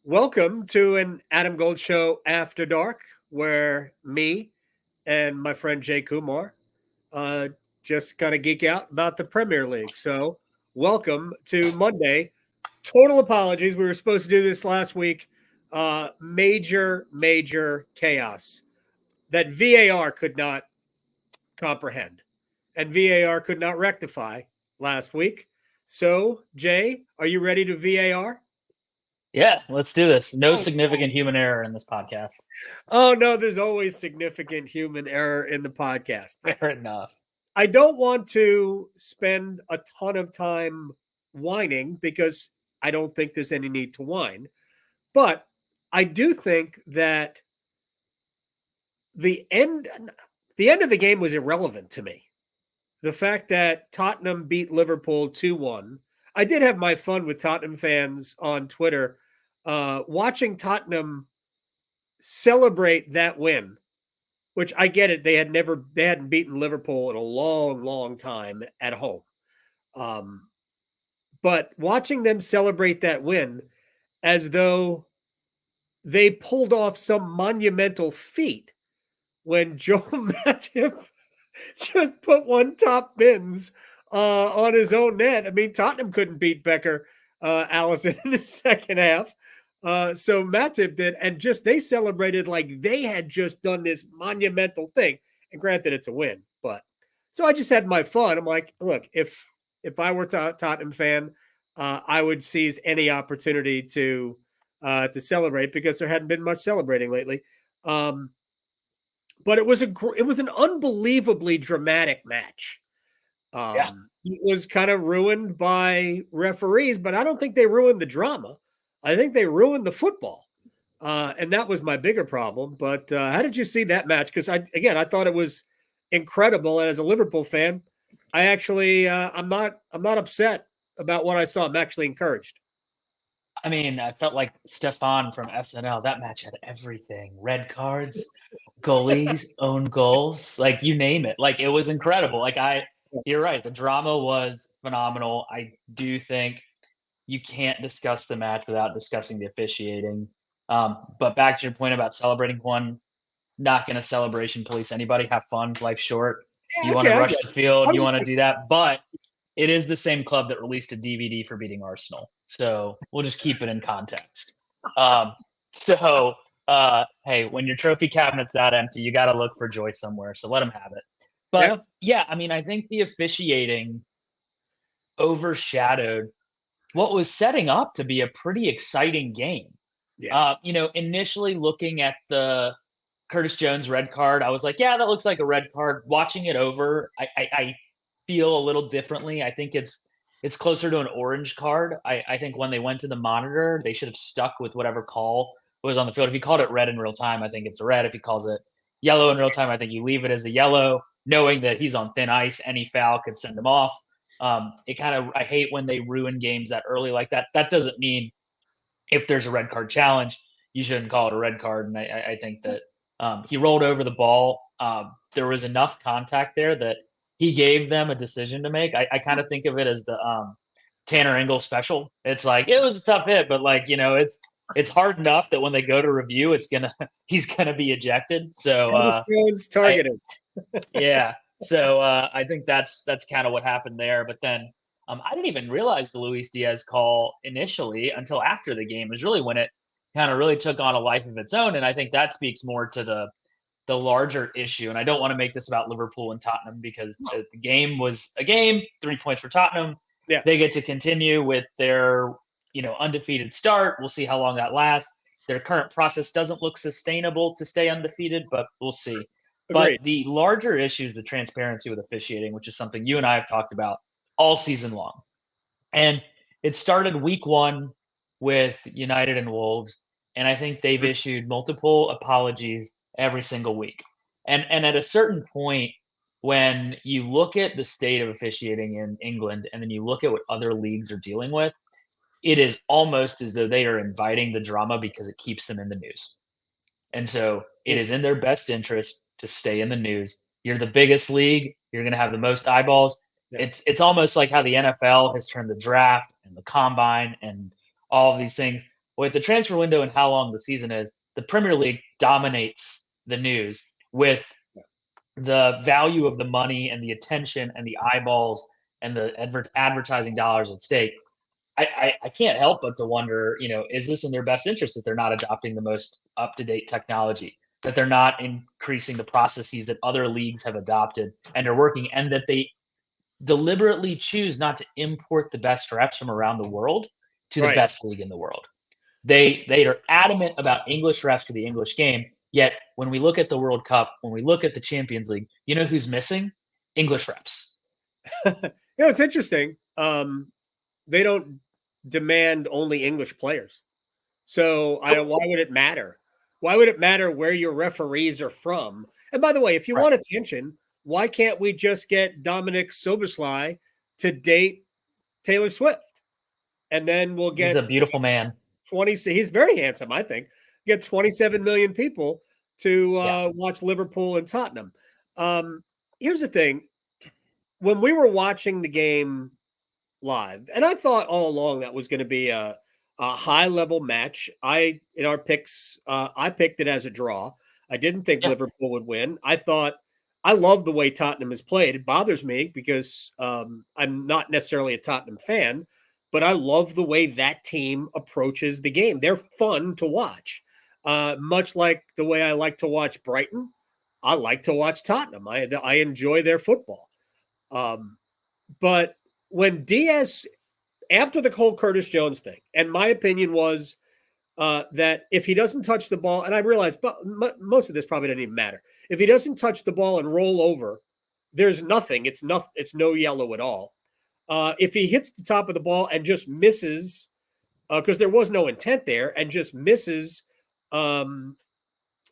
Welcome to an Adam Gold Show After Dark, where me and my friend Jay Kumar uh, just kind of geek out about the Premier League. So, welcome to Monday. Total apologies. We were supposed to do this last week. Major chaos that VAR could not comprehend, and VAR could not rectify last week. So, Jay, are you ready to VAR? Yeah, let's do this. No significant human error in this podcast. Oh no, there's always significant human error in the podcast. Fair enough. I don't want to spend a ton of time whining because I don't think there's any need to whine. But I do think that the end the end of the game was irrelevant to me. The fact that Tottenham beat Liverpool 2-1. I did have my fun with Tottenham fans on Twitter watching Tottenham celebrate that win, which I get it. They hadn't beaten Liverpool in a long time at home. But watching them celebrate that win as though they pulled off some monumental feat when Joe Matip just put one top bins on his own net. I mean, Tottenham couldn't beat Becker Allison in the second half. So Matip did, and just they celebrated like they had just done this monumental thing. And granted, it's a win, but so I just had my fun. I'm like, look, if I were a Tottenham fan, I would seize any opportunity to celebrate because there hadn't been much celebrating lately. But it was an unbelievably dramatic match. Yeah. It was kind of ruined by referees, but I don't think they ruined the drama. I think they ruined the football, and that was my bigger problem. But how did you see that match? Because I thought it was incredible, and as a Liverpool fan, I actually I'm not upset about what I saw. I'm actually encouraged. I mean, I felt like Stefan from SNL. That match had everything. Red cards, goalies, own goals, like you name it. Like it was incredible. You're right. The drama was phenomenal. I do think you can't discuss the match without discussing the officiating. But back to your point about celebrating one, not going to celebration police anybody. Have fun. Life's short. Yeah, You want okay, to I rush get the it. field. I'm You just want to do that. But it is the same club that released a DVD for beating Arsenal. So we'll just keep it in context. Um, hey, when your trophy cabinet's that empty, you got to look for joy somewhere. So let them have it. But yeah, yeah, I mean, I think the officiating overshadowed what was setting up to be a pretty exciting game. yeah. Initially looking at the Curtis Jones red card, I was like, yeah, that looks like a red card. Watching it over, I feel a little differently. I think it's closer to an orange card. I think when they went to the monitor, they should have stuck with whatever call was on the field. If he called it red in real time, I think it's a red. If he calls it yellow in real time, I think you leave it as a yellow, knowing that he's on thin ice. Any foul could send him off. I hate when they ruin games that early like that. That doesn't mean if there's a red card challenge, you shouldn't call it a red card. And I think that he rolled over the ball. There was enough contact there that he gave them a decision to make. I kind of think of it as the Tanner Engel special. It's like it was a tough hit, but it's hard enough that when they go to review, he's gonna be ejected. So Curtis Jones I targeted. yeah. So I think that's kind of what happened there. But then I didn't even realize the Luis Diaz call initially until after the game. It was really when it kind of really took on a life of its own, and I think that speaks more to the larger issue. And I don't want to make this about Liverpool and Tottenham because the game was a game. 3 points for Tottenham. Yeah, They get to continue with their undefeated start. We'll see how long that lasts. Their current process doesn't look sustainable to stay undefeated, but we'll see. But agreed. the larger issue is the transparency with officiating, which is something you and I have talked about all season long. And it started week one with United and Wolves. And I think they've issued multiple apologies every single week. And at a certain point, when you look at the state of officiating in England and then you look at what other leagues are dealing with, it is almost as though they are inviting the drama because it keeps them in the news. And so it is in their best interest to stay in the news. You're the biggest league. You're going to have the most eyeballs. Yeah. It's almost like how the NFL has turned the draft and the combine and all of these things. with the transfer window and how long the season is, the Premier League dominates the news with the value of the money and the attention and the eyeballs and the advertising dollars at stake. I can't help but to wonder, is this in their best interest that they're not adopting the most up to date technology, that they're not increasing the processes that other leagues have adopted and are working, and that they deliberately choose not to import the best refs from around the world to the Right. best league in the world. They are adamant about English refs for the English game. Yet when we look at the World Cup, when we look at the Champions League, you know who's missing? English refs. It's interesting. They don't demand only English players. So why would it matter? Why would it matter where your referees are from? And by the way, if you Right. want attention, why can't we just get Dominic Soboslai to date Taylor Swift? And then we'll He's get a beautiful man. 20. He's very handsome, I think. Get 27 million people to Yeah. watch Liverpool and Tottenham. Here's the thing. When we were watching the game live, and I thought all along that was going to be a high level match. In our picks, I picked it as a draw. I didn't think Yeah. Liverpool would win. I love the way Tottenham has played. It bothers me because I'm not necessarily a Tottenham fan, but I love the way that team approaches the game. They're fun to watch, much like the way I like to watch Brighton. I like to watch Tottenham. I enjoy their football. But when Diaz, after the whole Curtis Jones thing, and my opinion was that if he doesn't touch the ball, and I realize but most of this probably doesn't even matter. If he doesn't touch the ball and roll over, there's nothing. It's no yellow at all. If he hits the top of the ball and just misses, because there was no intent there, and just misses, who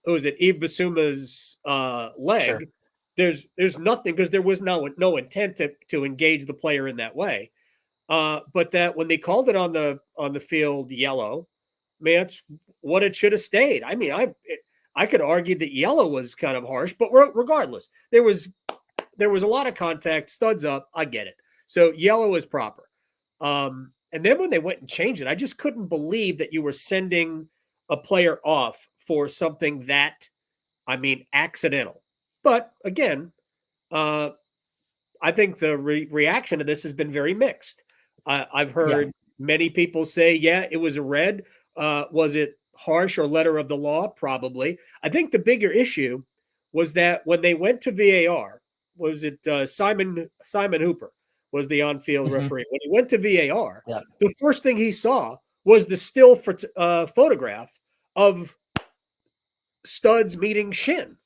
is it? Yves Basuma's leg. Sure. There's nothing because there was no intent to engage the player in that way. But that when they called it on the field yellow, man, that's what it should have stayed. I mean, I could argue that yellow was kind of harsh, but regardless, there was a lot of contact, studs up. I get it. So yellow is proper. And then when they went and changed it, I just couldn't believe that you were sending a player off for something that, accidental. But again, I think the reaction to this has been very mixed. I've heard many people say, yeah, it was a red. Was it harsh or letter of the law? Probably. I think the bigger issue was that when they went to VAR, was it Simon Hooper was the on-field referee. When he went to VAR, the first thing he saw was the still photograph of studs meeting shin.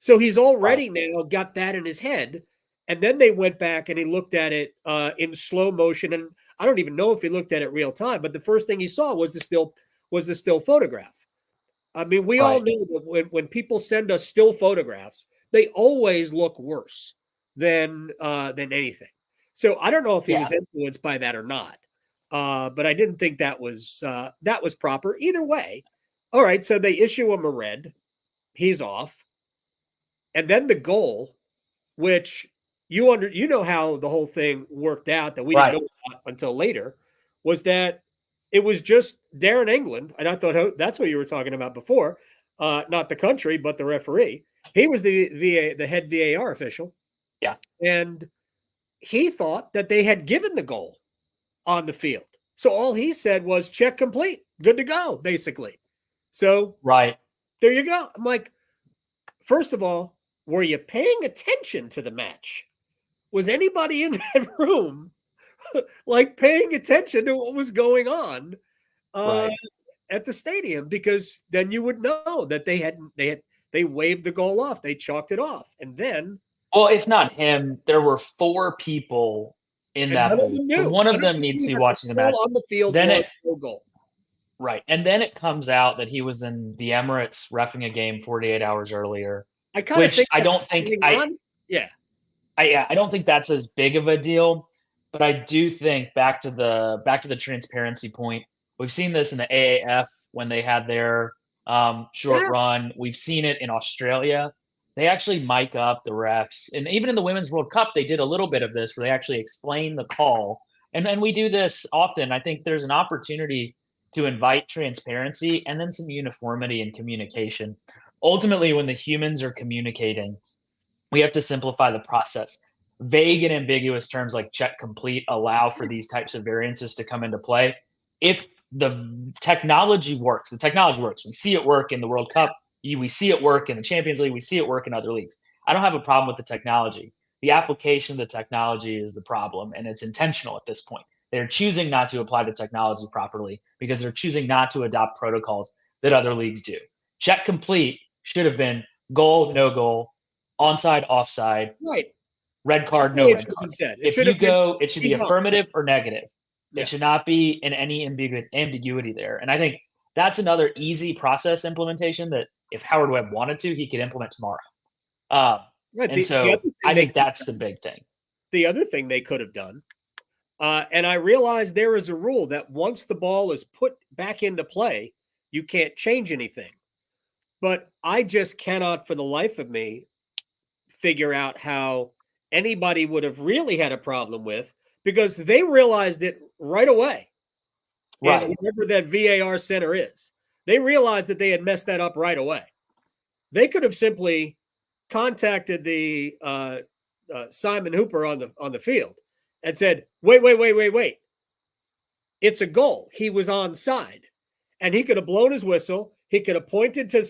So he's already now got that in his head. And then they went back and he looked at it in slow motion. And I don't even know if he looked at it real time, but the first thing he saw was the still photograph. I mean, we all knew that when people send us still photographs, they always look worse than anything. So I don't know if he was influenced by that or not. But I didn't think that was proper. Either way, all right. So they issue him a red. He's off. And then the goal, which you know how the whole thing worked out that we didn't know about until later, was that it was just Darren England, and I thought that's what you were talking about before, not the country but the referee. He was the head VAR official, and he thought that they had given the goal on the field. So all he said was check complete, good to go, basically. So there you go. I'm like, first of all, were you paying attention to the match? Was anybody in that room like paying attention to what was going on at the stadium? Because then you would know that they waved the goal off, they chalked it off, and then. Well, if not him, there were 4 people in that booth. So one of them needs to be watching the match. On the field then was no goal. Right, and then it comes out that he was in the Emirates reffing a game 48 hours earlier. I kind of think I don't think I don't think that's as big of a deal, but I do think back to the transparency point. We've seen this in the AAF when they had their short run. We've seen it in Australia. They actually mic up the refs, and even in the Women's World Cup, they did a little bit of this where they actually explain the call. And we do this often. I think there's an opportunity to invite transparency and then some uniformity in communication. Ultimately, when the humans are communicating, we have to simplify the process. Vague and ambiguous terms like check complete allow for these types of variances to come into play. If the technology works. We see it work in the World Cup. We see it work in the Champions League. We see it work in other leagues. I don't have a problem with the technology. The application of the technology is the problem, and it's intentional at this point. They're choosing not to apply the technology properly because they're choosing not to adopt protocols that other leagues do. Check complete should have been goal, no goal, onside, offside, Right. red That's card, the way no it red should have been card. said. It If should you have been go, it should be he's on. affirmative or negative. It Yeah. should not be in any ambiguity there. And I think that's another easy process implementation that if Howard Webb wanted to, he could implement tomorrow. Um, Right. and The so other thing I they think could have that's the done, big thing. the other thing they could have done, and I realize there is a rule that once the ball is put back into play, you can't change anything. But I just cannot, for the life of me, figure out how anybody would have really had a problem with, because they realized it right away in Right. whatever that VAR center is. They realized that they had messed that up right away. They could have simply contacted the Simon Hooper on the field and said, "Wait! It's a goal. He was onside," and he could have blown his whistle. He could have pointed to the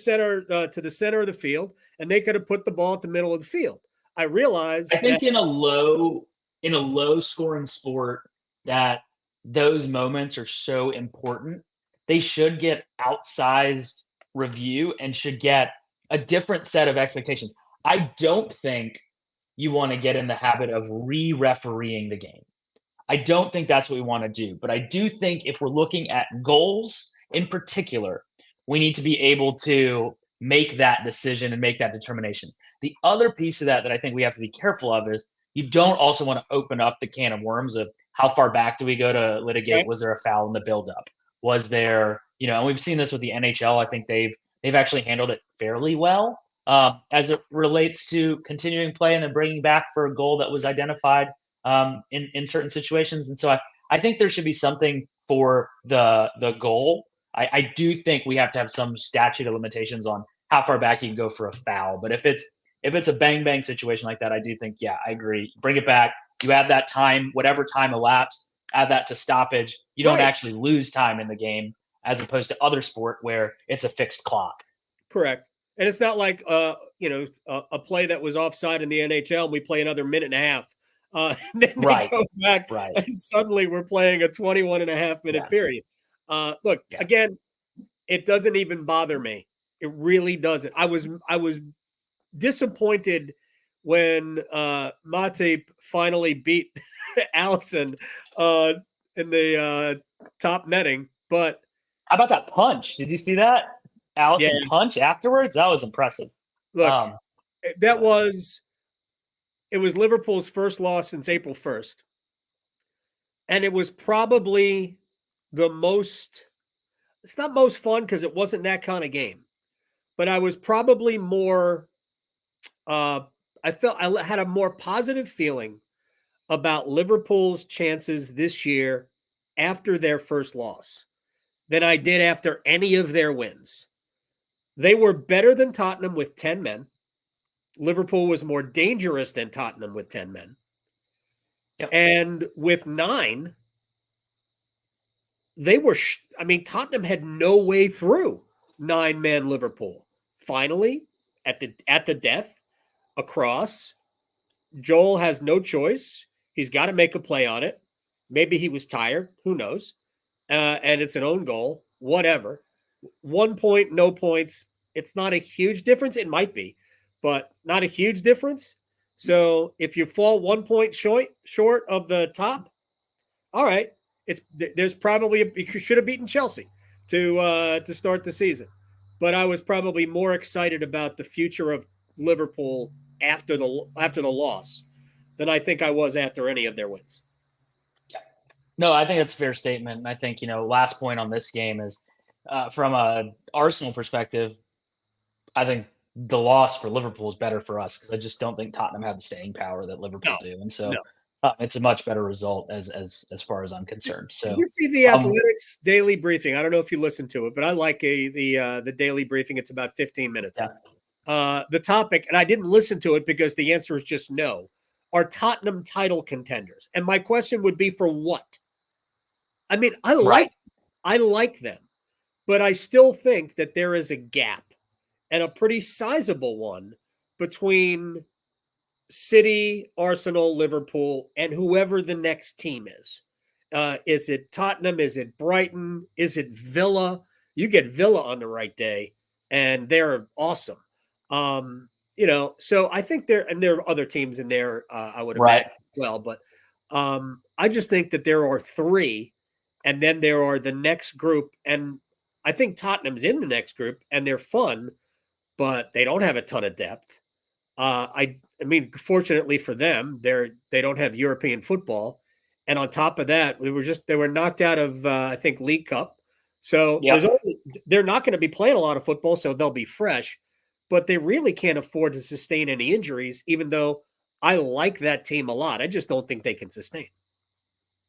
center of the field, and they could have put the ball at the middle of the field. I I realize that. think in a low scoring sport that those moments are so important. They should get outsized review and should get a different set of expectations. I don't think you want to get in the habit of re-refereeing the game. I don't think that's what we want to do. But I do think if we're looking at goals in particular, we need to be able to make that decision and make that determination. The other piece of that I think we have to be careful of is you don't also want to open up the can of worms of how far back do we go to litigate? Okay. Was there a foul in the buildup? Was there, and we've seen this with the NHL. I think they've actually handled it fairly well as it relates to continuing play and then bringing back for a goal that was identified in certain situations. And so I think there should be something for the goal. I do think we have to have some statute of limitations on how far back you can go for a foul. But if it's a bang bang situation like that, I do think, yeah, I agree. Bring it back. You add that time, whatever time elapsed, add that to stoppage. You don't Right. actually lose time in the game as opposed to other sport where it's a fixed clock. Correct. And it's not like a play that was offside in the NHL and we play another minute and a half. And then they Right. go back Right. and suddenly we're playing a 21 and a half minute Yeah. period. Look, Yeah. again, it doesn't even bother me. It really doesn't. I was disappointed when Matip finally beat Allison in the top netting, but How about that punch? Did you see that? yeah, Allison punch afterwards? That was impressive. look, Um, that but was it was Liverpool's first loss since April 1st. And it was probably the most, it's not most fun because it wasn't that kind of game, but I was probably more, uh, I felt I had a more positive feeling about Liverpool's chances this year after their first loss than I did after any of their wins. They were better than Tottenham with 10 men. Liverpool was more dangerous than Tottenham with 10 men. yep. And with 9, Tottenham had no way through 9-man Liverpool. Finally, at the death, across, Joel has no choice. He's got to make a play on it. Maybe he was tired. Who knows? And it's an own goal. Whatever. 1 point, no points. It's not a huge difference. It might be, but not a huge difference. So if you fall 1 point short of the top, all right, there's probably you should have beaten Chelsea to start the season, but I was probably more excited about the future of Liverpool after the loss than I think I was after any of their wins. No, I think that's a fair statement. And I think, last point on this game is from a Arsenal perspective, I think the loss for Liverpool is better for us because I just don't think Tottenham have the staying power that Liverpool No, do. And so no. It's a much better result as far as I'm concerned. Did So, you see the um, Athletics daily briefing? I don't know if you listen to it, but I like the daily briefing. It's about 15 minutes. yeah, The topic, and I didn't listen to it because the answer is just no. Are Tottenham title contenders? And my question would be for what? I mean, right, I like them, but I still think that there is a gap and a pretty sizable one between City, Arsenal, Liverpool, and whoever the next team is. Is it Tottenham? Is it Brighton? Is it Villa? You get Villa on the right day, and they're awesome. So I think there are other teams in there. I would right. imagine well, but I just think that there are three, and then there are the next group, and I think Tottenham's in the next group, and they're fun, but they don't have a ton of depth. I mean, fortunately for them, they don't have European football, and on top of that, they were knocked out of I think League Cup, so Yep. they're not going to be playing a lot of football, so they'll be fresh, but they really can't afford to sustain any injuries. Even though I like that team a lot, I just don't think they can sustain.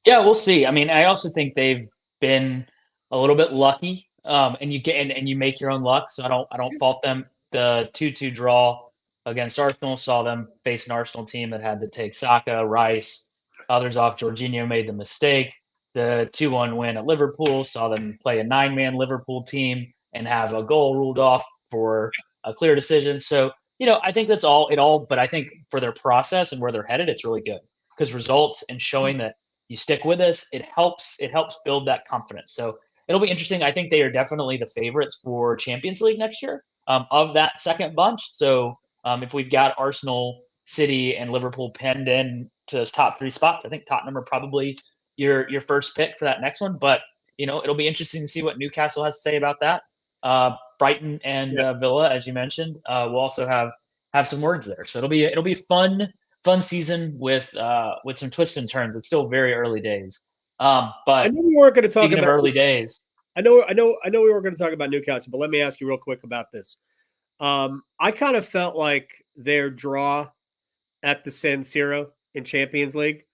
Yeah, we'll see. I mean, I also think they've been a little bit lucky, and you get and you make your own luck. So I don't fault them. The 2-2 draw against Arsenal saw them face an Arsenal team that had to take Saka, Rice, others off. Jorginho made the mistake. The 2-1 win at Liverpool saw them play a nine-man Liverpool team and have a goal ruled off for a clear decision. So I think that's all it all. But I think for their process and where they're headed, it's really good because results and showing that you stick with us, it helps build that confidence. So it'll be interesting. I think they are definitely the favorites for Champions League next year, of that second bunch. So if we've got Arsenal, City, and Liverpool penned in to those top three spots, I think Tottenham are probably your first pick for that next one. But it'll be interesting to see what Newcastle has to say about that. Brighton and Yeah, Villa, as you mentioned, will also have some words there. So it'll be fun season with some twists and turns. It's still very early days. I But know we weren't going to talk speaking of about. early days, I know we were going to talk about Newcastle, but let me ask you real quick about this. I kind of felt like their draw at the San Siro in Champions League.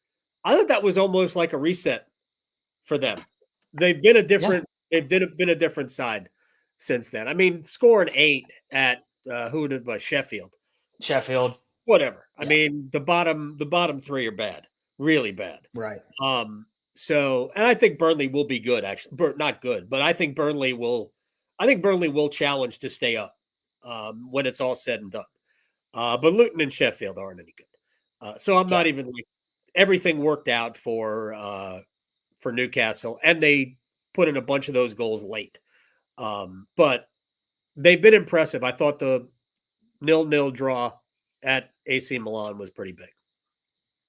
I thought that was almost like a reset for them. They've been a yeah, different been a different side since then. I mean, scoring 8 at who did by Sheffield. Sheffield, Whatever. I yeah, mean, the bottom 3 are bad. Really bad. right, Um and I think Burnley will be good actually. Not good, but I think Burnley will challenge to stay up when it's all said and done. But Luton and Sheffield aren't any good. So I'm yeah, not even like everything worked out for Newcastle, and they put in a bunch of those goals late. But they've been impressive. I thought the 0-0 draw at AC Milan was pretty big.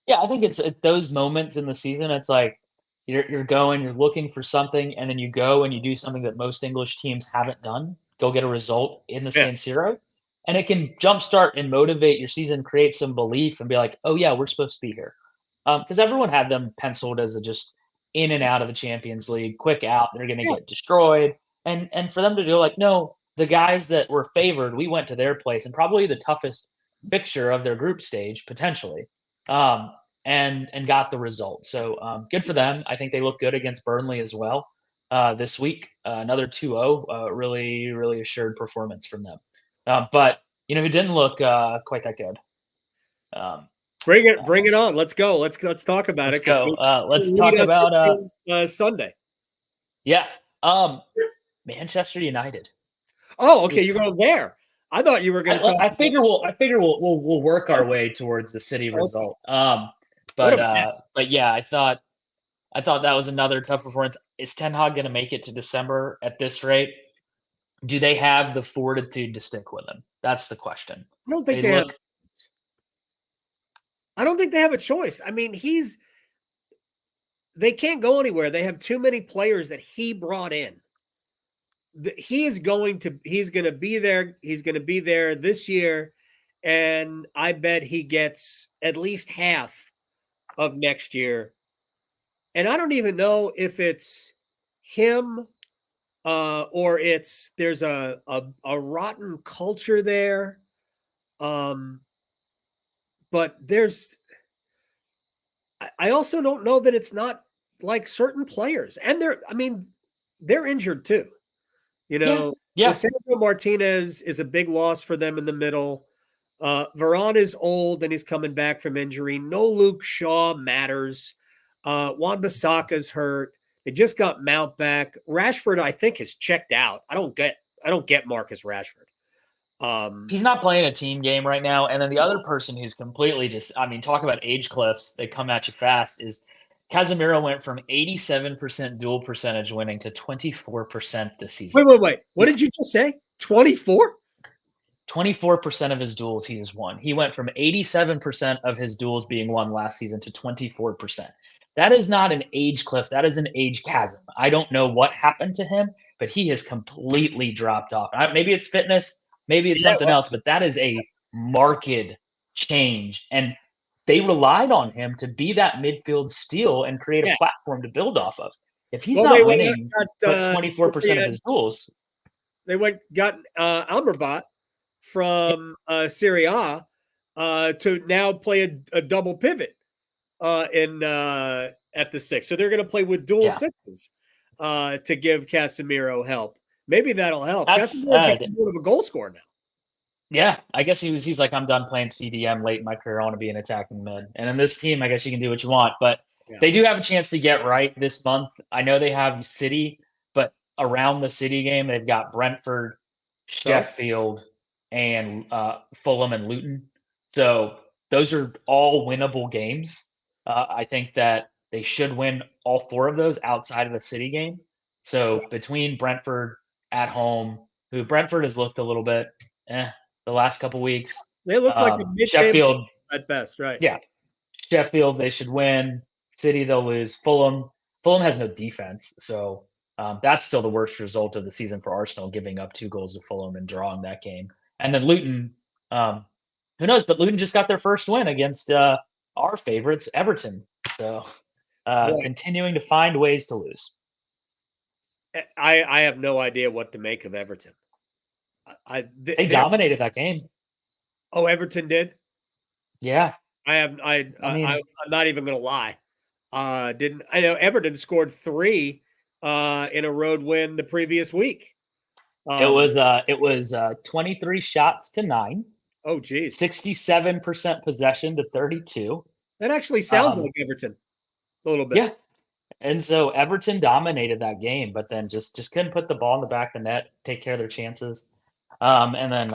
yeah. I think it's at those moments in the season. It's like you're looking for something, and then you go and you do something that most English teams haven't done. Go get a result in the Yeah, San Siro, and it can jumpstart and motivate your season, create some belief, and be like, oh yeah, we're supposed to be here. Because everyone had them penciled as a just in and out of the Champions League, quick out. They're going to yeah, get destroyed, and for them to go like, no, the guys that were favored, we went to their place, and probably the toughest fixture of their group stage potentially. Um, and got the result. So good for them. I think they look good against Burnley as well this week. Another 2-0, really really assured performance from them. But who didn't look quite that good? Um, bring it on. Let's go. Let's talk about let's it because go. Let's lead talk us about into Sunday. yeah, um, Manchester United. Oh, okay. You're Oof. going there. I thought you were going to talk about. I figure we'll work our way towards the City Okay, result. what But a mess. but yeah, I thought that was another tough performance. Is Ten Hag going to make it to December at this rate? Do they have the fortitude to stick with him? That's the question. I don't think They they have. look I don't think they have a choice. I mean, they can't go anywhere. They have too many players that he brought in. He's going to be there. He's going to be there this year, and I bet he gets at least half of next year. And I don't even know if it's him or it's there's a rotten culture there. Um, but I also don't know that it's not like certain players, and they're injured too. You Yeah, know, yeah. Lisandro Martinez is a big loss for them in the middle. Varane is old and he's coming back from injury. No Luke Shaw matters. Wan-Bissaka's hurt. They just got Mount back. Rashford, I think, is checked out. I don't get Marcus Rashford. He's not playing a team game right now. And then the other person who's completely just, I mean, talk about age cliffs, they come at you fast, is Casemiro went from 87% dual percentage winning to 24% this season. Wait. What did you just say? 24? 24% of his duels he has won. He went from 87% of his duels being won last season to 24%. That is not an age cliff. That is an age chasm. I don't know what happened to him, but he has completely dropped off. Maybe it's fitness, maybe it's Yeah, something well, else, but that is a marked change. And they relied on him to be that midfield steal and create a yeah. platform to build off of. If he's Well, not winning but they 24% of his duels, got Amrabat from Serie A to now play a double pivot in at the six. So they're going to play with dual yeah, sixes to give Casemiro help. Maybe that'll help. that's Casemiro's become more of a goal scorer now. yeah, I guess he's like, I'm done playing CDM late in my career. I want to be an attacking mid. And in this team, I guess you can do what you want. But Yeah. they do have a chance to get right this month. I know they have City, but around the City game, they've got Brentford, So Sheffield, and Fulham and Luton. So those are all winnable games. I think that they should win all four of those outside of the City game. So between Brentford at home, who Brentford has looked a little bit the last couple weeks. they look like a mid-table Sheffield, at best, right? yeah, Sheffield they should win. City they'll lose. Fulham has no defense, so that's still the worst result of the season for Arsenal, giving up 2 goals to Fulham and drawing that game. And then Luton, who knows? But Luton just got their first win against our favorites, Everton. So Boy, continuing to find ways to lose. I have no idea what to make of Everton. They dominated that game. Oh, Everton did. Yeah, I mean, I'm not even going to lie. Didn't I know Everton scored 3 in a road win the previous week? it was 23 shots to 9. Oh, geez, 67% possession to 32. that actually sounds Um, like Everton a little bit. yeah, and so Everton dominated that game, but then just couldn't put the ball in the back of the net, take care of their chances. And then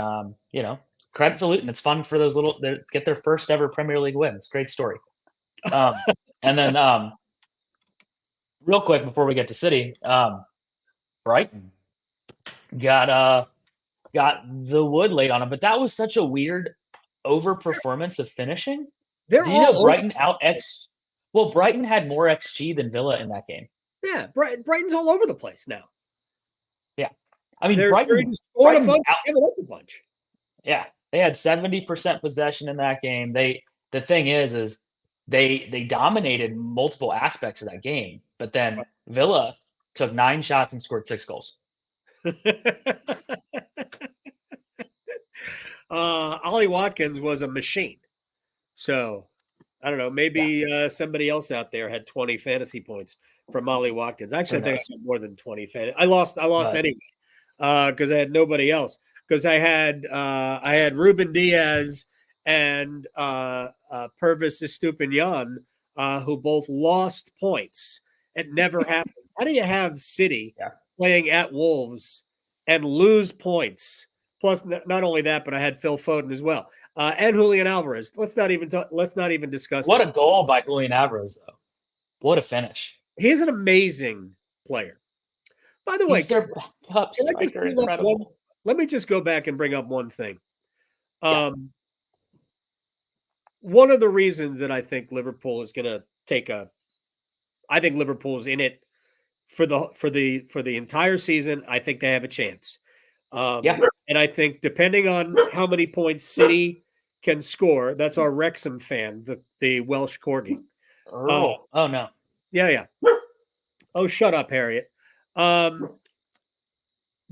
credit to Luton. It's fun for those little get their first ever Premier League win. It's a great story. Um, and then real quick before we get to City, Brighton got the wood laid on them, but that was such a weird overperformance of finishing. They're Do you know all over. Brighton out X? Well, Brighton had more XG than Villa in that game. Yeah, Brighton's all over the place now. Yeah, I mean They're Brighton. either scoring a Brighton bunch, out, giving up a bunch. yeah, they had 70% possession in that game. The thing is they dominated multiple aspects of that game, but then Villa took 9 shots and scored 6 goals. Ollie Watkins was a machine. So I don't know. Maybe somebody else out there had 20 fantasy points from Ollie Watkins. Actually, I think I had more than 20 fantasy. I lost anyway because I had nobody else. Because I had Ruben Diaz and Purvis Estupinian, who both lost points. It never happened. How do you have City playing at Wolves and lose points? Plus, not only that, but I had Phil Foden as well, and Julian Alvarez. Let's not even discuss What that. a goal by Julian Alvarez, though! What a finish! He's an amazing player. By the way, He's their backup striker. Incredible. Let me just go back and bring up one thing. One of the reasons that I think Liverpool is going to I think Liverpool's in it for the entire season. I think they have a chance. And I think depending on how many points City can score, that's our Wrexham fan, the Welsh corgi. Oh no. Yeah. Oh, shut up, Harriet.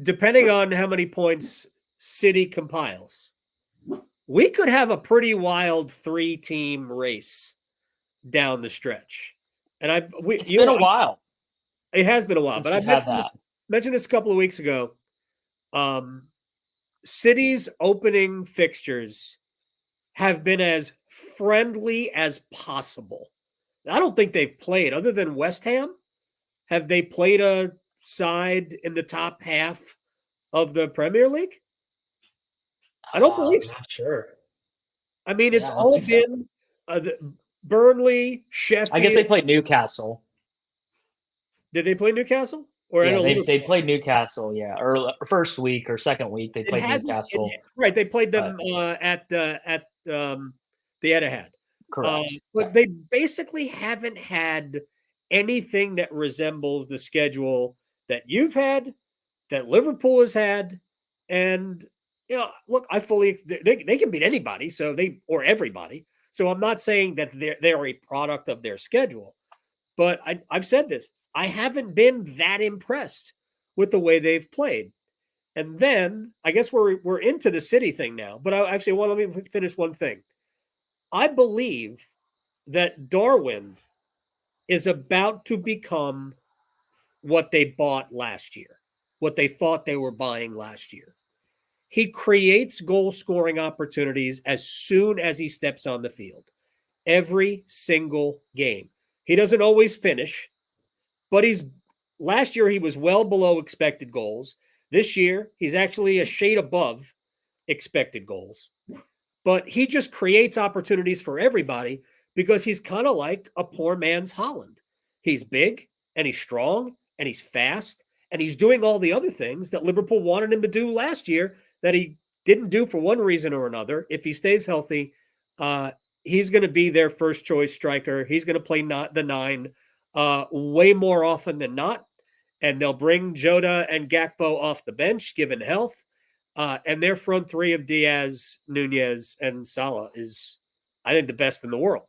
Depending on how many points City compiles, we could have a pretty wild 3-team race down the stretch. And It's been a while it has been a while, since but I we've had that. mentioned this a couple of weeks ago. City's opening fixtures have been as friendly as possible. I don't think they've played, other than West Ham, have they played a side in the top half of the Premier League? I don't believe so. Not sure. I mean, it's Yeah, I don't all think so. been Burnley, I guess they Sheffield. played Newcastle. Did they play Newcastle? Or I Yeah, know they Liverpool. played Newcastle. Yeah, or first week or second week they It played hasn't. Newcastle. Right. They played But them at the Etihad. correct. Yeah. But they basically haven't had anything that resembles the schedule that you've had, that Liverpool has had, and look, I fully they can beat anybody, so or everybody. So I'm not saying that they're a product of their schedule, but I've said this. I haven't been that impressed with the way they've played. And then I guess we're into the City thing now. But I actually want let me finish one thing. I believe that Darwin is about to become what they bought last year, what they thought they were buying last year. He creates goal scoring opportunities as soon as he steps on the field. Every single game. He doesn't always finish, but last year he was well below expected goals. This year he's actually a shade above expected goals. But he just creates opportunities for everybody because he's kind of like a poor man's Holland. He's big and he's strong and he's fast and he's doing all the other things that Liverpool wanted him to do last year that he didn't do for one reason or another. If he stays healthy, he's going to be their first choice striker. He's going to play not the 9 way more often than not. And they'll bring Jota and Gakpo off the bench, given health. And their front three of Diaz, Nunez, and Salah is, I think, the best in the world.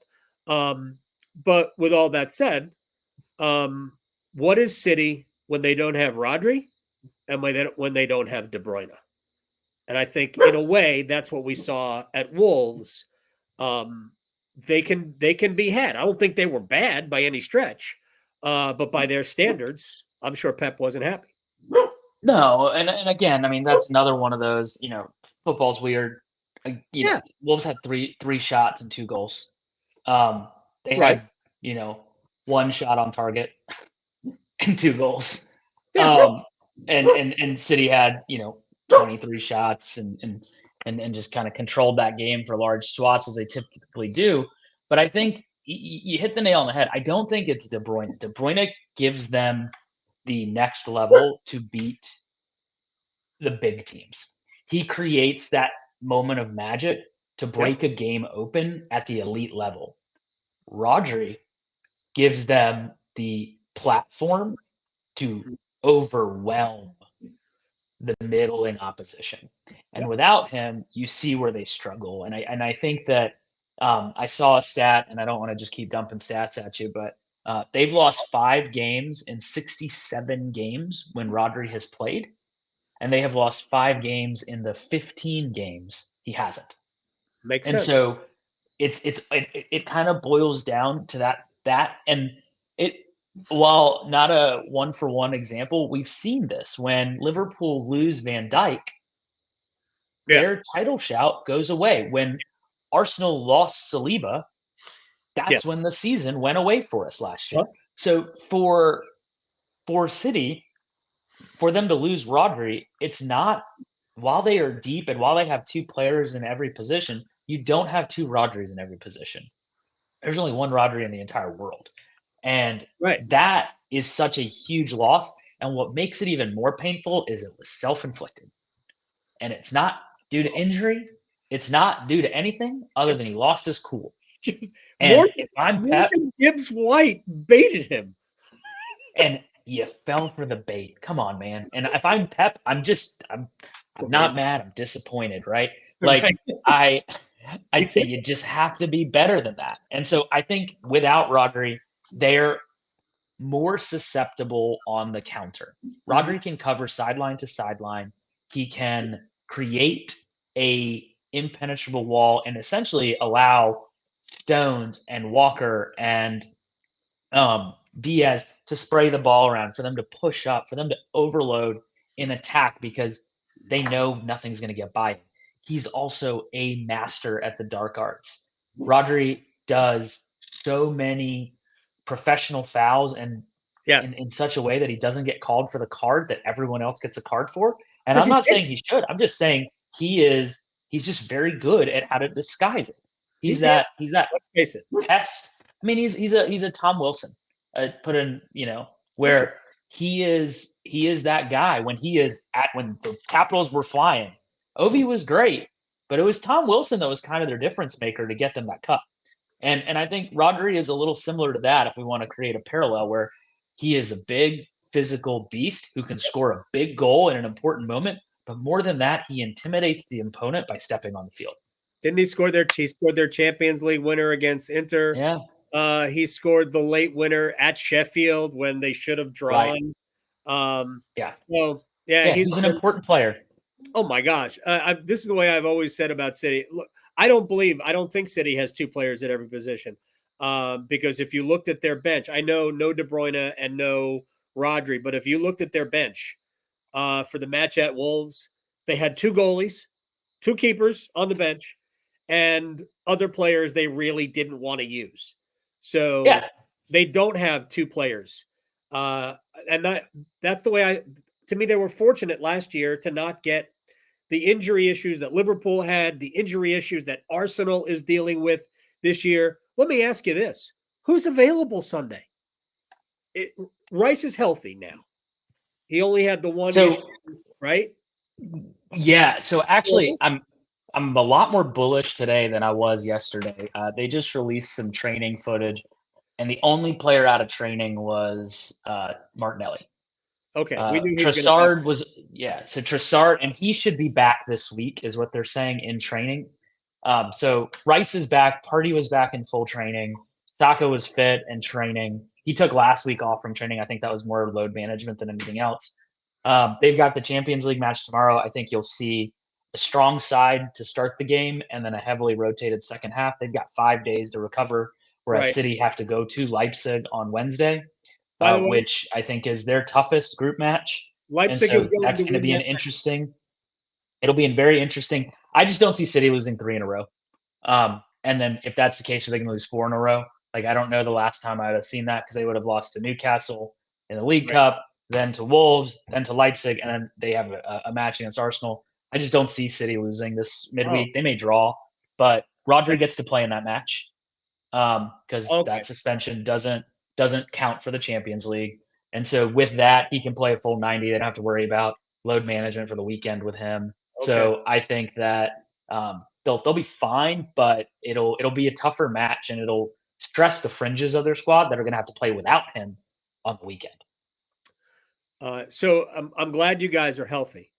But with all that said, what is City when they don't have Rodri and when they don't have De Bruyne? And I think, in a way, that's what we saw at Wolves. They can be had. I don't think they were bad by any stretch, but by their standards, I'm sure Pep wasn't happy. No, and again, I mean that's another one of those. Football's weird. Yeah. Wolves had three shots and 2 goals. They Right. had 1 shot on target and 2 goals. Yeah. Right. And City had 23 shots and just kind of controlled that game for large swaths as they typically do. But I think you hit the nail on the head. I don't think it's De Bruyne. De Bruyne gives them the next level to beat the big teams. He creates that moment of magic to break a game open at the elite level. Rodri gives them the platform to overwhelm the middling opposition. And without him, you see where they struggle. And I think that I saw a stat, and I don't want to just keep dumping stats at you, but they've lost 5 games in 67 games when Rodri has played, and they have lost 5 games in the 15 games he hasn't. Makes And sense. so it kind of boils down to that and it while not a one for one example, we've seen this when Liverpool lose Van Dijk, their title shout goes away. When Arsenal lost Saliba, that's when the season went away for us last year. So for City, for them to lose Rodri, it's not, while they are deep and while they have 2 players in every position, you don't have 2 Rodris in every position. There's only 1 Rodri in the entire world. And that is such a huge loss. And what makes it even more painful is it was self-inflicted. And it's not due to injury. It's not due to anything other than he lost his cool. And if I'm Pep, Gibbs White baited him. And you fell for the bait. Come on, man. And if I'm Pep, I'm not mad. I'm disappointed, right? Like I'd say you just have to be better than that. And so I think without Rodri, they're more susceptible on the counter. Rodri can cover sideline to sideline. He can create a impenetrable wall and essentially allow Stones and Walker and Diaz to spray the ball around, for them to push up, for them to overload in attack because they know nothing's going to get by him. He's also a master at the dark arts. Rodri does so many professional fouls and Yes, in such a way that he doesn't get called for the card that everyone else gets a card for. And because I'm he's not saying handsome. he should. I'm just saying he's just very good at how to disguise it. He's He's handsome. that Let's face it. pest. I mean, he's a Tom Wilson. Put in, where Interesting. he is that guy when he is at when the Capitals were flying. Ovi was great, but it was Tom Wilson that was kind of their difference maker to get them that cup. And I think Rodri is a little similar to that if we want to create a parallel where he is a big physical beast who can score a big goal in an important moment, but more than that, he intimidates the opponent by stepping on the field. Didn't he score their Champions League winner against Inter? Yeah, He scored the late winner at Sheffield when they should have right. drawn. Um, Yeah. so yeah, Yeah, he's an important player. oh my gosh, this is the way I've always said about City. Look, I don't think City has two players at every position. Because if you looked at their bench, I know no De Bruyne and no Rodri, but if you looked at their bench for the match at Wolves, they had two goalies, two keepers on the bench, and other players they really didn't want to use. So Yeah, they don't have two players. Uh, and that's the way to me, they were fortunate last year to not get the injury issues that Liverpool had, the injury issues that Arsenal is dealing with this year. Let me ask you this: who's available Sunday? Rice is healthy now. He only had the one issue, so right? yeah, so actually, I'm a lot more bullish today than I was yesterday. They just released some training footage, and the only player out of training was Martinelli. Okay, we knew he was going to Trossard was yeah, so Trossard, and he should be back this week, is what they're saying in training. So Rice is back. Party was back in full training. Saka was fit and training. He took last week off from training. I think that was more load management than anything else. They've got the Champions League match tomorrow. I think you'll see a strong side to start the game and then a heavily rotated second half. They've got 5 days to recover, whereas right. City have to go to Leipzig on Wednesday, By the way, which I think is their toughest group match. And Leipzig is so going that's to going to win be an that. interesting. It'll be very interesting. I just don't see City losing 3 in a row. And then if that's the case, are they going to lose 4 in a row? Like, I don't know the last time I would have seen that because they would have lost to Newcastle in the League Right. Cup, then to Wolves, then to Leipzig, and then they have a match against Arsenal. I just don't see City losing this Oh, midweek. They may draw, but Rodri that's gets to play in that match because okay. that suspension doesn't count for the Champions League. And so with that, he can play a full 90. They don't have to worry about load management for the weekend with him. Okay. So I think that they'll be fine, but it'll be a tougher match and it'll stress the fringes of their squad that are going to have to play without him on the weekend. So I'm glad you guys are healthy.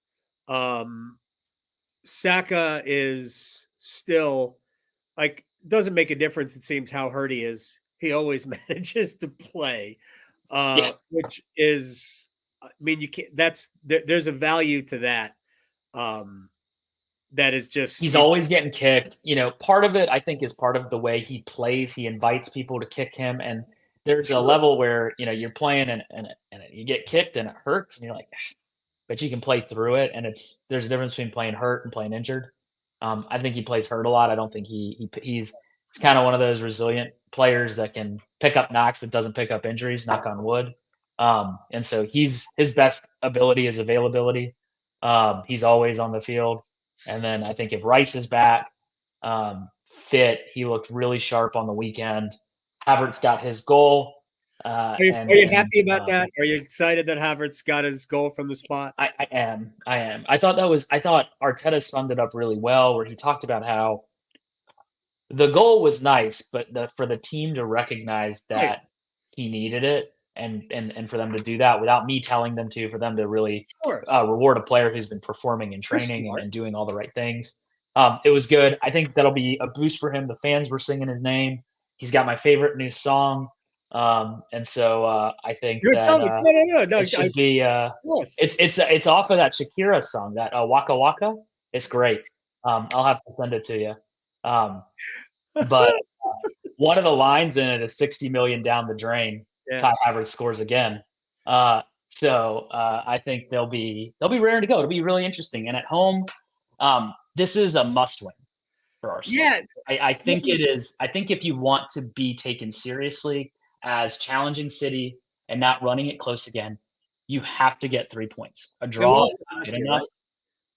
Saka is still like doesn't make a difference. It seems how hurt he is. He always manages to play, Yeah, which is, I mean, you can't. There's a value to that. Um, that is just he's always getting kicked. Part of it I think is part of the way he plays. He invites people to kick him, and there's a sure. level where you're playing and you get kicked and it hurts, and you're like, but you can play through it. And there's a difference between playing hurt and playing injured. I think he plays hurt a lot. I don't think he's kind of one of those resilient players that can pick up knocks but doesn't pick up injuries. Knock on wood. And so his best ability is availability. He's always on the field. And then I think if Rice is back, fit, he looked really sharp on the weekend. Havertz got his goal. Are you happy about that? Are you excited that Havertz got his goal from the spot? I am. I am. I thought Arteta summed it up really well, where he talked about how the goal was nice, but for the team to recognize Right. that he needed it, and for them to do that without me telling them to, for them to really Sure. reward a player who's been performing in They're training smart. and doing all the right things. It was good. I think that'll be a boost for him. The fans were singing his name. He's got my favorite new song. And so I think You're that telling me. No. it should be Yes. it's off of that Shakira song, that Waka Waka. It's great. I'll have to send it to you. But one of the lines in it is 60 million down the drain. Yeah. Kai Havertz scores again. I think they'll be raring to go. It'll be really interesting. And at home, this is a must win for Arsenal. Yeah. I think it is. I think if you want to be taken seriously as challenging City and not running it close again, you have to get 3 points. A They draw lost is it not last good year, enough. right?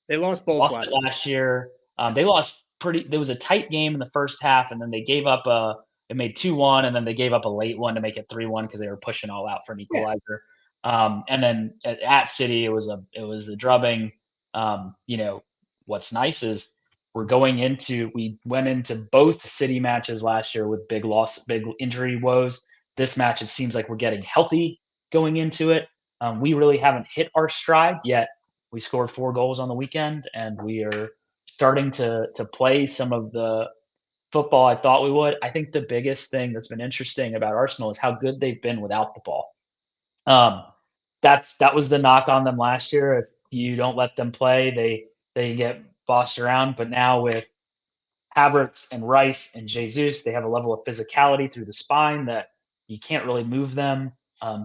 They lost both Lost it last last year. They lost pretty. There was a tight game in the first half, and then they gave up a. It made 2-1, and then they gave up a late one to make it 3-1 because they were pushing all out for an year. equalizer. And then at City, it was a drubbing. What's nice is we went into both City matches last year with big injury woes. This match, it seems like we're getting healthy going into it. We really haven't hit our stride yet. We scored 4 goals on the weekend, and we are starting to play some of the football I thought we would. I think the biggest thing that's been interesting about Arsenal is how good they've been without the ball. Um, that was the knock on them last year. If you don't let them play, they get bossed around. But now with Havertz and Rice and Jesus, they have a level of physicality through the spine that you can't really move them.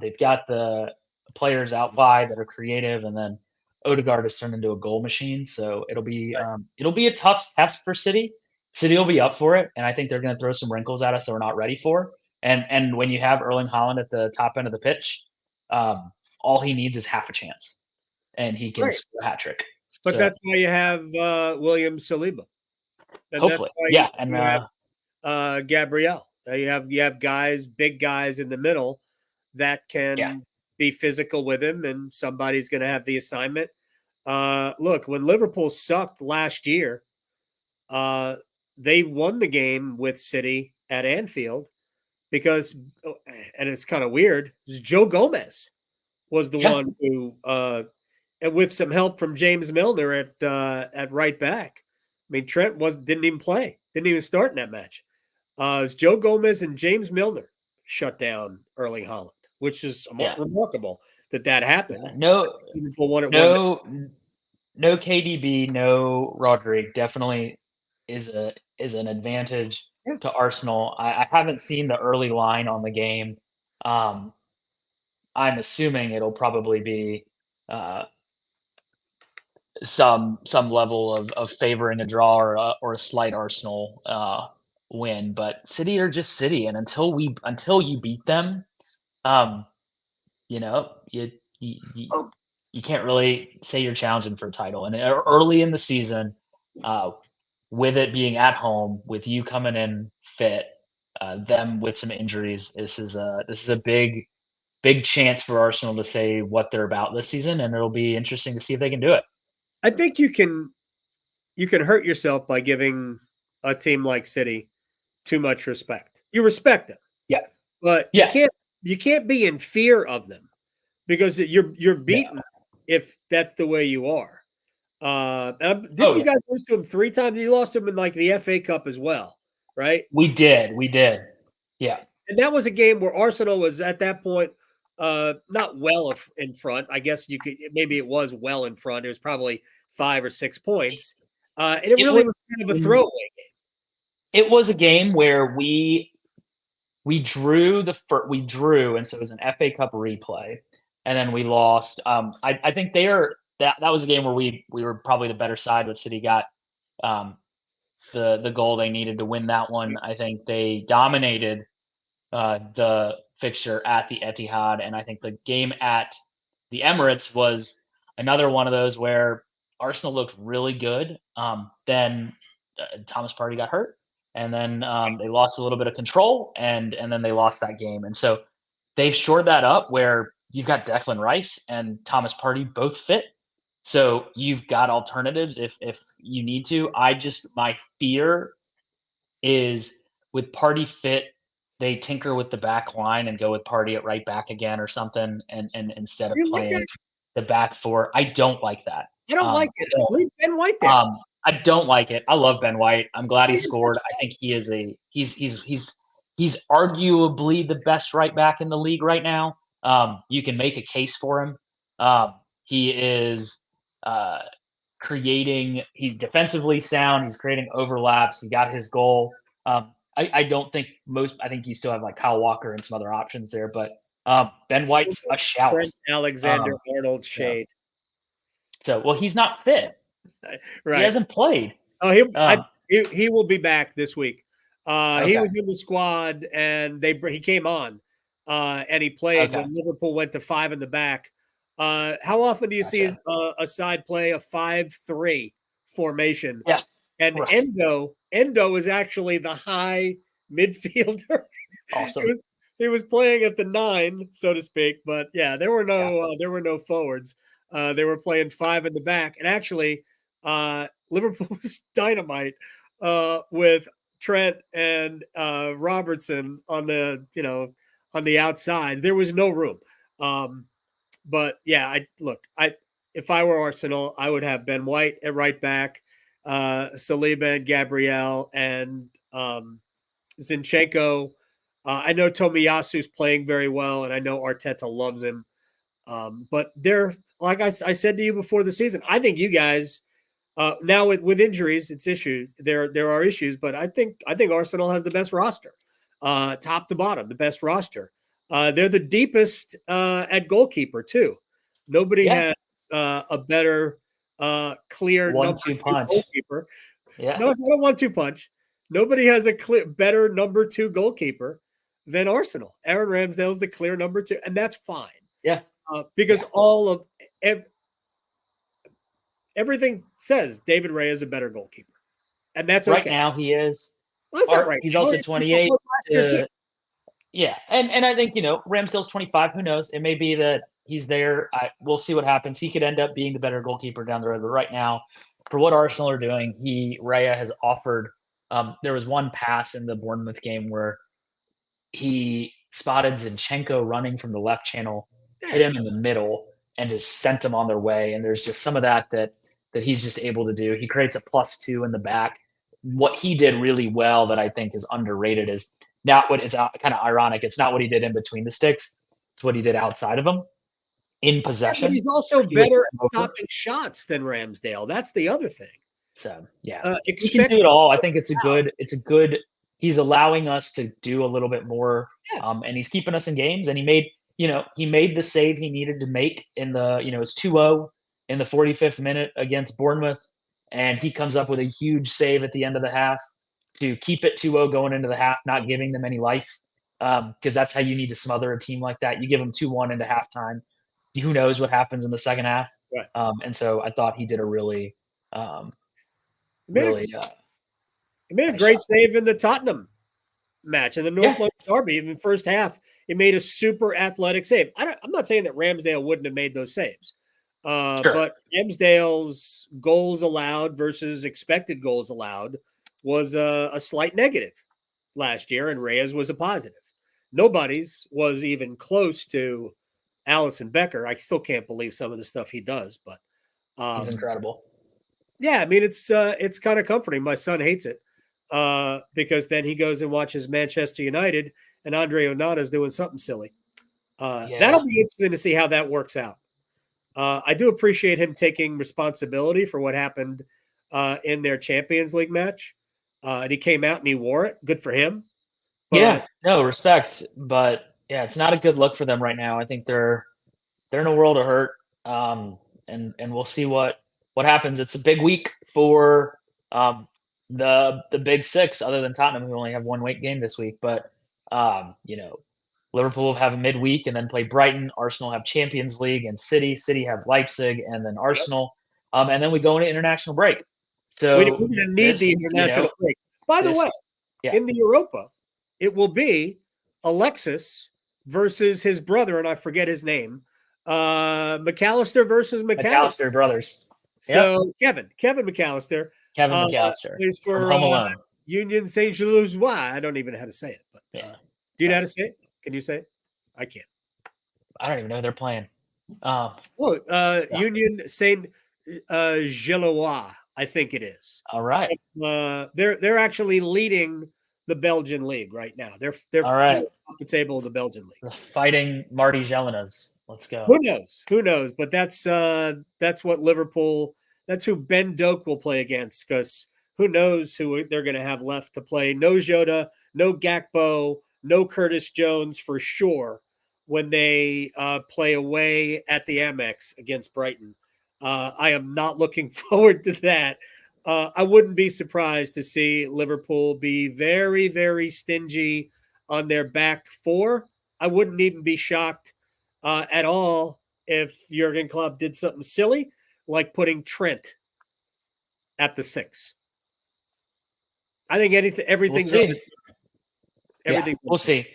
They've got the players out wide that are creative, and then Odegaard has turned into a goal machine. So it'll be a tough test for City. City will be up for it, and I think they're going to throw some wrinkles at us that we're not ready for. And when you have Erling Haaland at the top end of the pitch, um, all he needs is half a chance, and he can Right. score a hat trick. But So that's why you have William Saliba, and that's hopefully, why yeah, and you have Gabriel. You have guys, big guys in the middle that yeah, can be physical with him, and somebody's going to have the assignment. Look, when Liverpool sucked last year, uh, they won the game with City at Anfield because, and it's kind of weird, Joe Gomez was the yeah, one who, and with some help from James Milner at right back. I mean, Trent didn't even play, didn't even start in that match. It's Joe Gomez and James Milner shut down Erling Haaland, which is yeah. remarkable that happened. Yeah, no, Liverpool won it 1. no, no KDB, no Rodri. Definitely is an advantage Yeah. to Arsenal. I haven't seen the early line on the game. Um, I'm assuming it'll probably be uh, some level of favoring a draw or a slight Arsenal win. But City are just City, and until you beat them, um, you know, you Oh, you can't really say you're challenging for a title. And early in the season, uh, with it being at home, with you coming in fit, them with some injuries, this is a big chance for Arsenal to say what they're about this season, and it'll be interesting to see if they can do it. I think you can hurt yourself by giving a team like City too much respect. You respect them, Yeah. but you Yes. can't be in fear of them because you're No. beaten if that's the way you are. Didn't Oh you yeah. guys lose to him 3 times? You lost him in like the FA Cup as well, right? We did. We did. Yeah. And that was a game where Arsenal was at that point not well in front. I guess you could maybe it was well in front. It was probably 5 or 6 points, and it It really was was kind of a throwaway game. it was a game where we drew, and so it was an FA Cup replay, and then we lost. I think that was a game where we were probably the better side, but City got um, the goal they needed to win that one. I think they dominated the fixture at the Etihad, and I think the game at the Emirates was another one of those where Arsenal looked really good. Then Thomas Partey got hurt, and then they lost a little bit of control, and then they lost that game. And so they've shored that up where you've got Declan Rice and Thomas Partey both fit. So you've got alternatives if you need to. My fear is with Party fit, they tinker with the back line and go with Party at right back again or something, and instead of You like playing that? the back four. I don't like that. I don't like I it. don't. Leave Ben White there. I don't like it. I love Ben White. I'm glad he He's the scored. best. I think he is he's arguably the best right back in the league right now. You can make a case for him. He is uh, creating. He's defensively sound. He's creating overlaps. He got his goal. I don't think I think you still have like Kyle Walker and some other options there, but Ben So White's a shout. Trent Um, Alexander-Arnold so, shade. well, he's not fit. He Right. hasn't played. Oh, Um, he will be back this week. He okay, was in the squad, and he came on, and he played okay, when Liverpool went to 5 in the back. How often do you see gotcha. a side play a 5-3 formation? Yeah, And right. Endo is actually the high midfielder. he Awesome. was he was playing at the 9, so to speak. But yeah, Yeah, there were no forwards. They were playing 5 in the back, and actually, Liverpool was dynamite with Trent and Robertson on the outsides. There was no room. Um, but yeah, I if I were Arsenal, I would have Ben White at right back, Saliba and Gabriel, and Zinchenko. I know Tomiyasu's playing very well, and I know Arteta loves him. But they're like I said to you before the season. I think you guys now with injuries, it's issues. There are issues, but I think Arsenal has the best roster, top to bottom, the best roster. They're the deepest at goalkeeper too. Nobody yeah. has a better clear number 1-2 two punch. goalkeeper. Yeah, No, it's not a 1-2 punch. Nobody has a better number 2 goalkeeper than Arsenal. Aaron Ramsdale's the clear number 2, and that's fine yeah, because yeah. all of everything says David Ray is a better goalkeeper, and that's Right okay. now he is. Well, that's not right He's now. also He 28. was last year too. Yeah, and I think Ramsdale's 25. Who knows? It may be that he's there. We'll see what happens. He could end up being the better goalkeeper down the road. But right now, for what Arsenal are doing, Raya has offered. There was one pass in the Bournemouth game where he spotted Zinchenko running from the left channel, hit Yeah, him in the middle, and just sent them on their way. And there's just some of that he's just able to do. He creates a +2 in the back. What he did really well that I think is underrated is not what it's kind of ironic. It's not what he did in between the sticks. It's what he did outside of them in yeah, but possession. he's also He would better turn at over. stopping shots than Ramsdale. That's the other thing. So yeah, he can do Expect it all. I think it's a good. He's allowing us to do a little bit more, yeah, and he's keeping us in games. And he made the save he needed to make in it's 2-0 in the 45th minute against Bournemouth, and he comes up with a huge save at the end of the half to keep it 2-0 going into the half, not giving them any life. Because that's how you need to smother a team like that. You give them 2-1 into halftime. Who knows what happens in the second half? right. And so I thought he did a really um, He made a really he made a nice job. great save in the Tottenham match in the North Yeah, London Derby. In the first half, he made a super athletic save. I'm not saying that Ramsdale wouldn't have made those saves, sure. but Ramsdale's goals allowed versus expected goals allowed was a slight negative last year, and Reyes was a positive. Nobody's was even close to Allison Becker. I still can't believe some of the stuff he does, but He's um, incredible. yeah, I mean it's kind of comforting. My son hates it because then he goes and watches Manchester United, and Andre Onana's doing something silly. Yeah. That'll be interesting to see how that works out. I do appreciate him taking responsibility for what happened in their Champions League match, and he came out and he wore it. Good for him. But Yeah. No, respect, but yeah, it's not a good look for them right now. I think they're in a world of hurt. And we'll see what happens. It's a big week for the big six, other than Tottenham, who only have one weight game this week. But Liverpool have a midweek and then play Brighton. Arsenal have Champions League and City. City have Leipzig and then yep, Arsenal. And then we go into international break. we're So going to need the this, international break. By the this, way, yeah, in the Europa, it will be Alexis versus his brother, and I forget his name. McAllister versus McAllister. McAllister brothers. Yep, So Kevin McAllister Kevin uh, McAllister plays from for Home Alone. Union Saint Gilloise. I don't even know how to say it, but Yeah, do you know how to thanks. say it? Can you say it? I can't. I don't even know who they're playing. Um, Oh, yeah. Union Saint Gilloise, I think it is. All right, They're actually leading the Belgian league right now. They're all right. top the table of the Belgian league. The fighting Marty Jelinas. Let's go. Who knows? Who knows? But that's what Liverpool. That's who Ben Doak will play against. Because who knows who they're going to have left to play. No Jota, no Gakpo, no Curtis Jones for sure when they play away at the Amex against Brighton. I am not looking forward to that. I wouldn't be surprised to see Liverpool be very, very stingy on their back four. I wouldn't even be shocked at all if Jurgen Klopp did something silly like putting Trent at the 6. I think We'll everything's on the see. Yeah, everything's on we'll the table. see.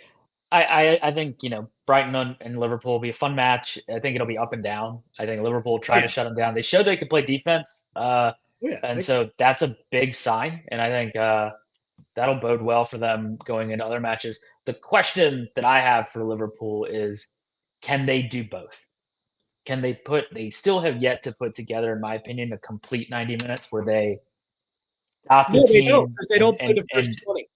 I think Brighton and Liverpool will be a fun match. I think it'll be up and down. I think Liverpool will Oh try yeah, to shut them down. They showed they could play defense, oh yeah. and so that's a big sign. And I think that'll bode well for them going into other matches. The question that I have for Liverpool is, can they do both? Can they put? They still have yet to put together, in my opinion, a complete 90 minutes where they stop the No, they don't team because they don't play the first and 20.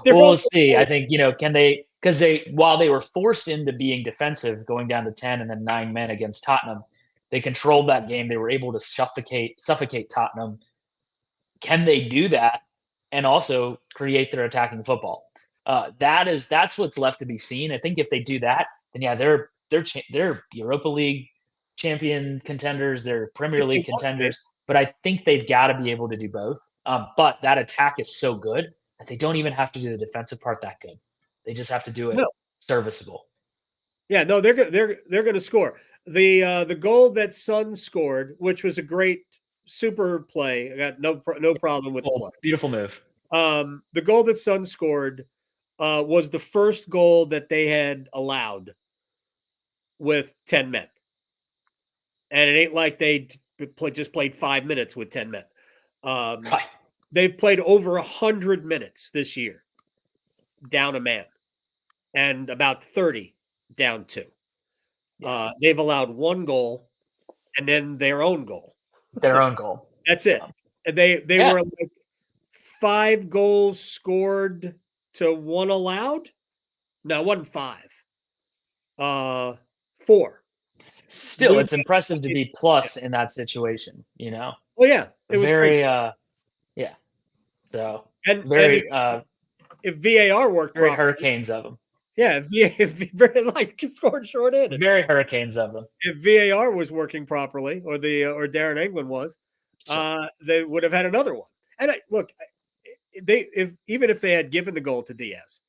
They're we'll almost see. I always think, can they, because while they were forced into being defensive, going down to 10 and then 9 men against Tottenham, they controlled that game. They were able to suffocate Tottenham. Can they do that and also create their attacking football? That's what's left to be seen. I think if they do that, then yeah, they're Europa League champion contenders, they're Premier if they League want to be. contenders. But I think they've got to be able to do both. But that attack is so good that they don't even have to do the defensive part that good. They just have to do it No, serviceable. yeah, no, they're going to score. The goal that Sun scored, which was a great super play. I got no problem with the play. Beautiful move. The goal that Sun scored was the first goal that they had allowed with 10 men. And it ain't like they just played 5 minutes with 10 men. Right. They've played over 100 minutes this year, down a man, and about 30 down 2. They've allowed 1 goal and then their own goal. Their own goal. That's it. And they Yeah. were like 5 goals scored to 1 allowed. No, it wasn't 5. 4. Still, We it's impressive to be yeah. plus in that situation. Oh yeah, it was crazy. Very yeah. So And very if VAR worked very properly, hurricanes of them. yeah, if very like scored short-handed. Very hurricanes of them. If VAR was working properly, or Darren England was, Sure. they would have had another one. And look, even if they had given the goal to Diaz,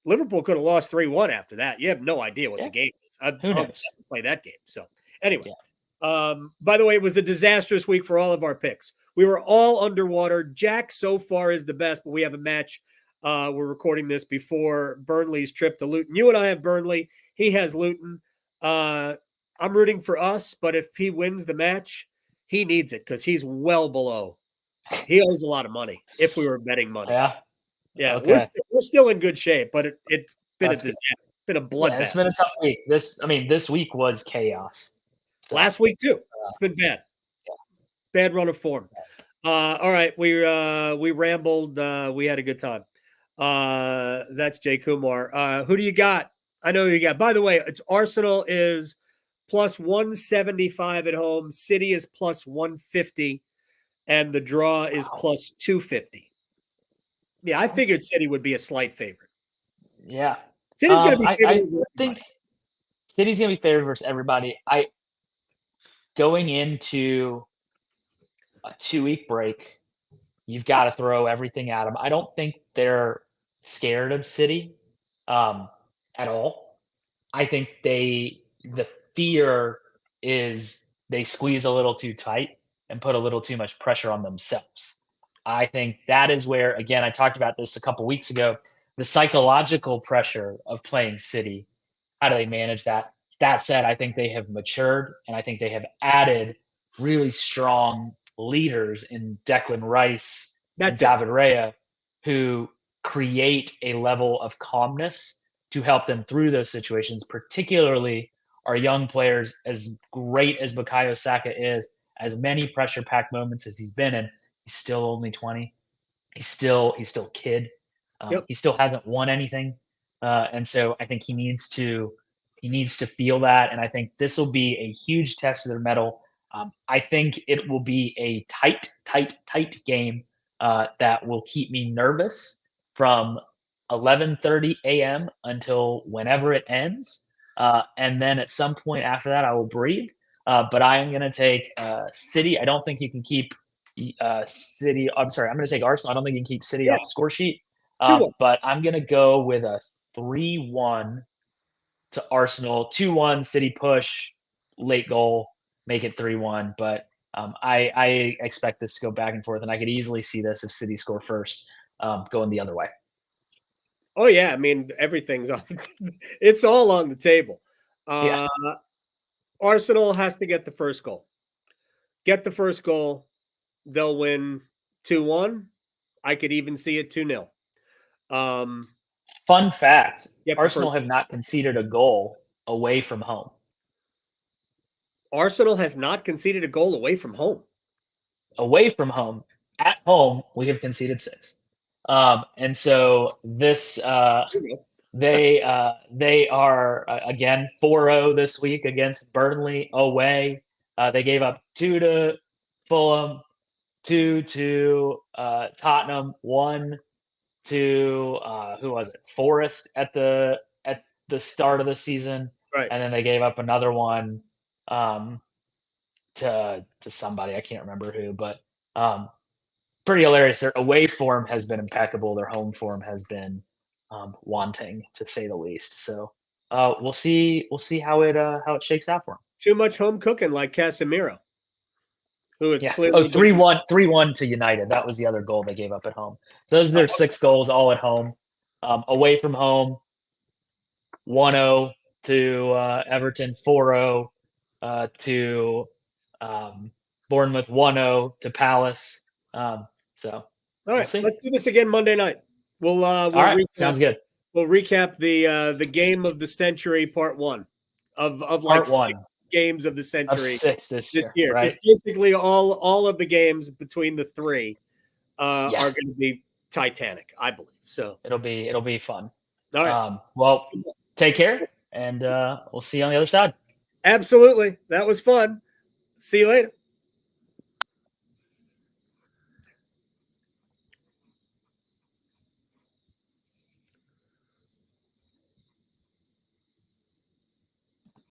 Liverpool could have lost 3-1 after that. You have no idea what Yeah. the game is. Who I'll knows? play that game. So anyway, Yeah. by the way, it was a disastrous week for all of our picks. We were all underwater. Jack so far is the best, but we have a match. We're recording this before Burnley's trip to Luton. You and I have Burnley. He has Luton. I'm rooting for us, but if he wins the match, he needs it because he's well below. He owes a lot of money if we were betting money. Yeah. Yeah, Okay. we're still in good shape, but it's been That's a good. disaster. It's been a Yeah, it's bloodbath. been a tough week. This week was chaos. So, Last week too. It's been bad. Bad run of form. All right, we rambled. We had a good time. That's Jay Kumar. Who do you got? I know who you got. By the way, it's Arsenal is plus 175 at home. City is plus 150, and the draw is plus 250. Yeah, I figured City would be a slight favorite. Yeah. City's going to be favored I over think everybody. City's gonna be favored versus everybody. Going into a 2-week break, you've got to throw everything at them. I don't think they're scared of City at all. I think the fear is they squeeze a little too tight and put a little too much pressure on themselves. I think that is where, again, I talked about this a couple weeks ago, the psychological pressure of playing City. How do they manage that? That said, I think they have matured and I think they have added really strong leaders in Declan Rice and That's it. David Raya who create a level of calmness to help them through those situations, particularly our young players. As great as Bukayo Saka is, as many pressure packed moments as he's been in, he's still only 20. He's still a kid. Yep. He still hasn't won anything, and so I think he needs to feel that. And I think this will be a huge test of their mettle. I think it will be a tight game that will keep me nervous from 11:30 a.m. until whenever it ends, and then at some point after that, I will breathe. But I am going to take City. I don't think you can keep City. I'm sorry. I'm going to take Arsenal. I don't think you can keep City Yeah, off the score sheet. 2-1. But I'm going to go with a 3-1 to Arsenal. 2-1 City push, late goal, make it 3-1. But I expect this to go back and forth, and I could easily see this if City score first, going the other way. Oh yeah, I mean everything's on. It's all on the table. Yeah, Arsenal has to get the first goal. Get the first goal, they'll win 2-1. I could even see it 2-0. Um, fun fact: get the Arsenal first have not conceded a goal away from home. Arsenal has not conceded a goal away from home. Away from home, at home we have conceded 6. And so this they are again 4-0 this week against Burnley away. They gave up 2 to Fulham, 2 to Tottenham, 1 to who was it? Forest at the start of the season, Right. and then they gave up another one um, to somebody, I can't remember who, but pretty hilarious. Their away form has been impeccable. Their home form has been wanting, to say the least. So we'll see. We'll see how it shakes out for them. Too much home cooking like Casemiro, who has Yeah. Oh, clearly been 3-1, 3-1 to United. That was the other goal they gave up at home. So those are their 6 goals, all at home. Away from home, 1-0 to Everton, 4-0 to Bournemouth, 1-0 to Palace. So all we'll right. see. Let's do this again Monday night. We'll All right, sounds good. we'll recap the game of the century, part one of like Part 6 one games of the of century 6 this this year, year. Because right? basically all of the games between the three Yeah, are going to be Titanic, I believe. So, it'll be fun. all right. Well, take care, and we'll see you on the other side. Absolutely. That was fun. See you later.